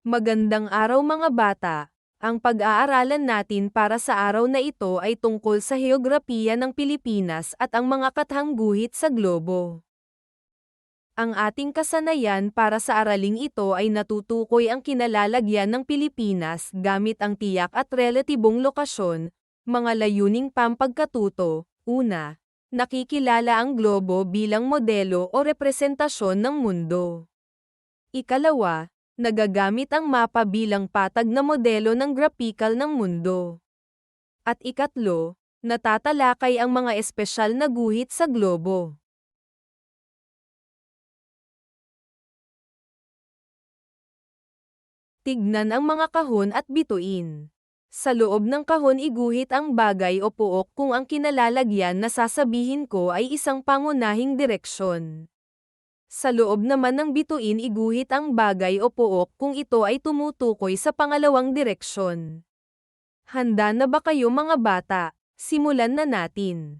Magandang araw mga bata. Ang pag-aaralan natin para sa araw na ito ay tungkol sa heograpiya ng Pilipinas at ang mga kathang guhit sa globo. Ang ating kasanayan para sa araling ito ay natutukoy ang kinalalagyan ng Pilipinas gamit ang tiyak at relatibong lokasyon, mga layuning pampagkatuto. Una, nakikilala ang globo bilang modelo o representasyon ng mundo. Ikalawa, nagagamit ang mapa bilang patag na modelo ng graphical ng mundo. At ikatlo, natatalakay ang mga espesyal na guhit sa globo. Tignan ang mga kahon at bituin. Sa loob ng kahon iguhit ang bagay o puok kung ang kinalalagyan na sasabihin ko ay isang pangunahing direksyon. Sa loob naman ng bituin iguhit ang bagay o puok kung ito ay tumutukoy sa pangalawang direksyon. Handa na ba kayo mga bata? Simulan na natin.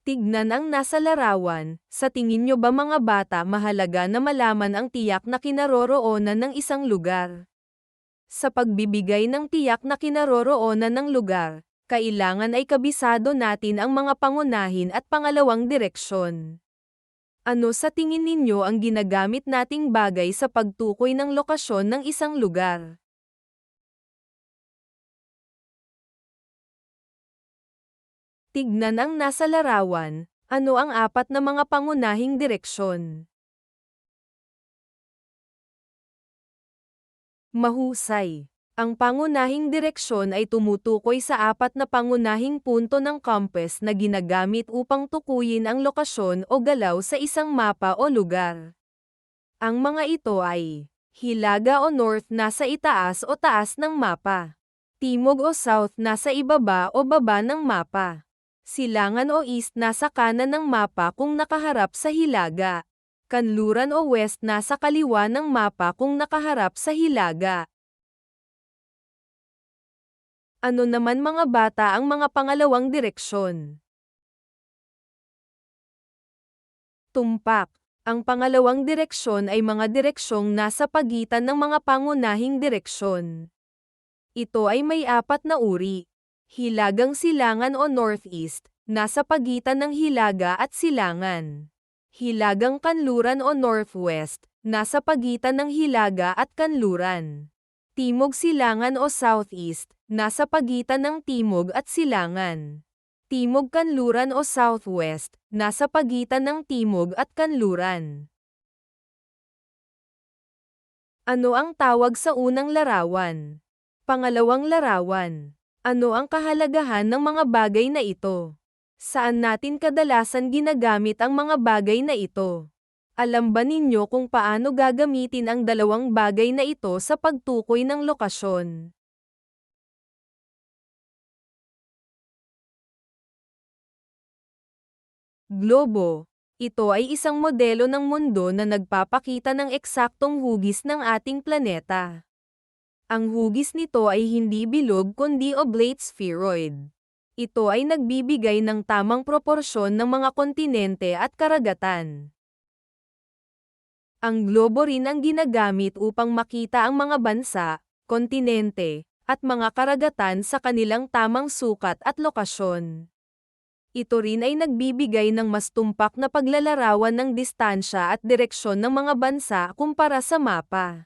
Tignan ang nasa larawan. Sa tingin nyo ba mga bata mahalaga na malaman ang tiyak na kinaroroonan ng isang lugar? Sa pagbibigay ng tiyak na kinaroroonan ng lugar, kailangan ay kabisado natin ang mga pangunahin at pangalawang direksyon. Ano sa tingin ninyo ang ginagamit nating bagay sa pagtukoy ng lokasyon ng isang lugar? Tignan ang nasa larawan. Ano ang apat na mga pangunahing direksyon? Mahusay. Ang pangunahing direksyon ay tumutukoy sa apat na pangunahing punto ng compass na ginagamit upang tukuyin ang lokasyon o galaw sa isang mapa o lugar. Ang mga ito ay hilaga o north nasa itaas o taas ng mapa. Timog o south nasa ibaba o baba ng mapa. Silangan o east nasa kanan ng mapa kung nakaharap sa hilaga. Kanluran o west nasa kaliwa ng mapa kung nakaharap sa hilaga. Ano naman mga bata ang mga pangalawang direksyon? Tumpak. Ang pangalawang direksyon ay mga direksyong nasa pagitan ng mga pangunahing direksyon. Ito ay may apat na uri. Hilagang silangan o northeast, nasa pagitan ng hilaga at silangan. Hilagang kanluran o northwest, nasa pagitan ng hilaga at kanluran. Timog silangan o southeast, nasa pagitan ng timog at silangan. Timog kanluran o southwest, nasa pagitan ng timog at kanluran. Ano ang tawag sa unang larawan? Pangalawang larawan. Ano ang kahalagahan ng mga bagay na ito? Saan natin kadalasan ginagamit ang mga bagay na ito? Alam ba ninyo kung paano gagamitin ang dalawang bagay na ito sa pagtukoy ng lokasyon? Globo. Ito ay isang modelo ng mundo na nagpapakita ng eksaktong hugis ng ating planeta. Ang hugis nito ay hindi bilog kundi oblate spheroid. Ito ay nagbibigay ng tamang proporsyon ng mga kontinente at karagatan. Ang globo rin ang ginagamit upang makita ang mga bansa, kontinente, at mga karagatan sa kanilang tamang sukat at lokasyon. Ito rin ay nagbibigay ng mas tumpak na paglalarawan ng distansya at direksyon ng mga bansa kumpara sa mapa.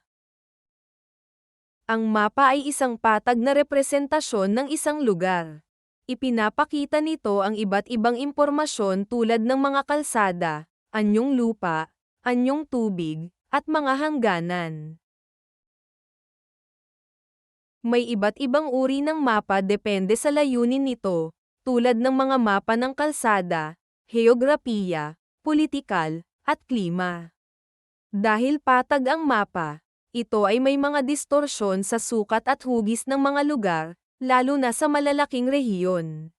Ang mapa ay isang patag na representasyon ng isang lugar. Ipinapakita nito ang iba't ibang impormasyon tulad ng mga kalsada, anyong lupa, anyong tubig, at mga hangganan. May iba't ibang uri ng mapa depende sa layunin nito, tulad ng mga mapa ng kalsada, heograpiya, politikal, at klima. Dahil patag ang mapa, ito ay may mga distorsyon sa sukat at hugis ng mga lugar, lalo na sa malalaking rehiyon.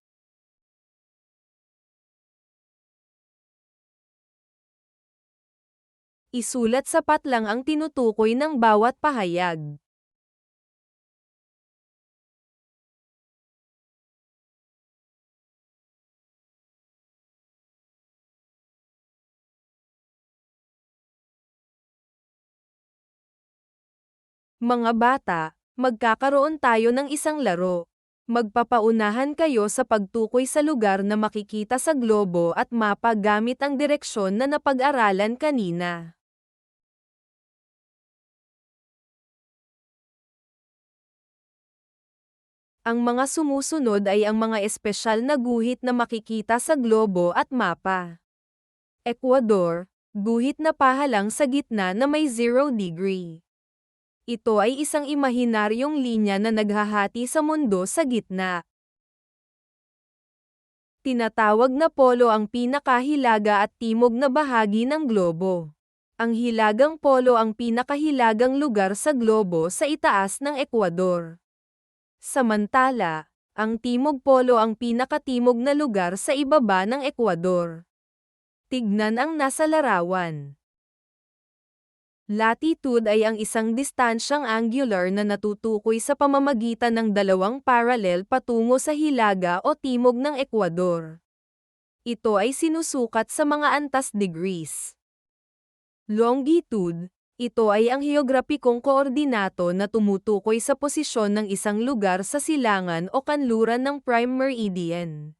Isulat sapat lang ang tinutukoy ng bawat pahayag. Mga bata, magkakaroon tayo ng isang laro. Magpapaunahan kayo sa pagtukoy sa lugar na makikita sa globo at mapa gamit ang direksyon na napag-aralan kanina. Ang mga sumusunod ay ang mga espesyal na guhit na makikita sa globo at mapa. Ecuador, guhit na pahalang sa gitna na may 0 degree. Ito ay isang imahinaryong linya na naghahati sa mundo sa gitna. Tinatawag na polo ang pinakahilaga at timog na bahagi ng globo. Ang hilagang polo ang pinakahilagang lugar sa globo sa itaas ng Ecuador. Samantala, ang timog polo ang pinakatimog na lugar sa ibaba ng Ecuador. Tignan ang nasa larawan. Latitude ay ang isang distansyang angular na natutukoy sa pamamagitan ng dalawang parallel patungo sa hilaga o timog ng Ecuador. Ito ay sinusukat sa mga antas degrees. Longitude, ito ay ang heograpikong koordinato na tumutukoy sa posisyon ng isang lugar sa silangan o kanluran ng prime meridian.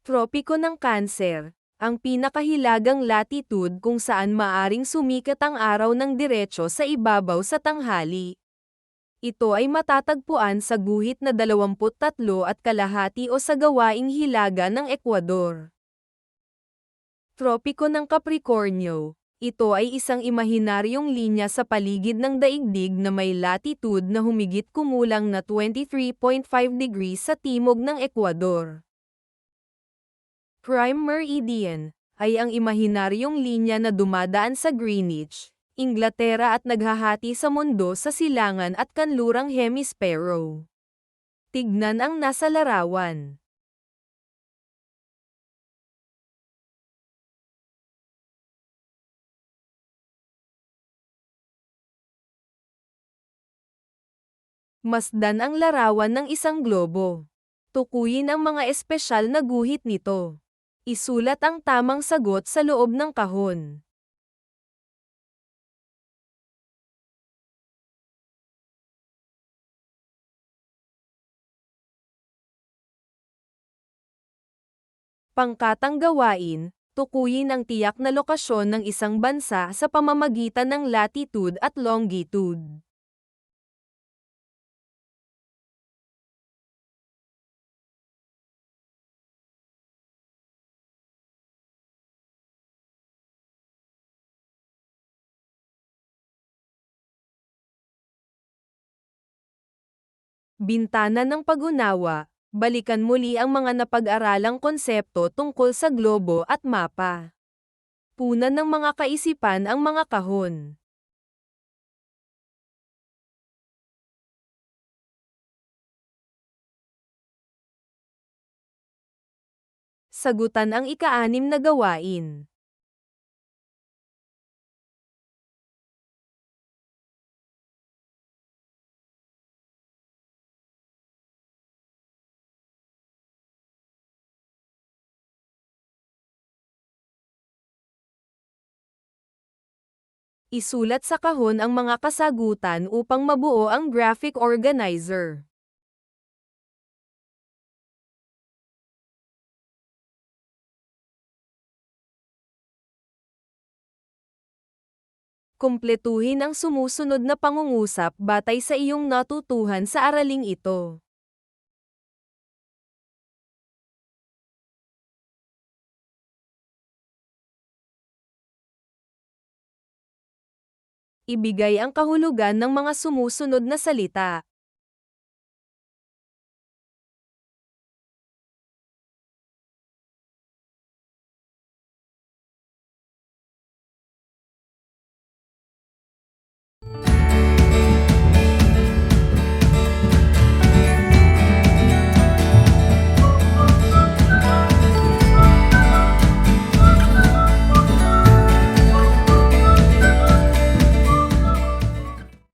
Tropiko ng Cancer, ang pinakahilagang latitude kung saan maaring sumikat ang araw ng diretso sa ibabaw sa tanghali. Ito ay matatagpuan sa guhit na 23.5 o sa gawaing hilaga ng Ecuador. Tropiko ng Capricornio, ito ay isang imahinaryong linya sa paligid ng daigdig na may latitude na humigit kumulang na 23.5 degrees sa timog ng Ecuador. Prime Meridian ay ang imahinaryong linya na dumadaan sa Greenwich, Inglaterra at naghahati sa mundo sa silangan at kanlurang hemispero. Tignan ang nasa larawan. Masdan ang larawan ng isang globo. Tukuyin ang mga espesyal na guhit nito. Isulat ang tamang sagot sa loob ng kahon. Pangkatang gawain, tukuyin ang tiyak na lokasyon ng isang bansa sa pamamagitan ng latitude at longitude. Bintana ng pag-unawa, balikan muli ang mga napag-aralang konsepto tungkol sa globo at mapa. Punan ng mga kaisipan ang mga kahon. Sagutan ang ika-6 na gawain. Isulat sa kahon ang mga kasagutan upang mabuo ang graphic organizer. Kumpletuhin ang sumusunod na pangungusap batay sa iyong natutuhan sa araling ito. Ibigay ang kahulugan ng mga sumusunod na salita.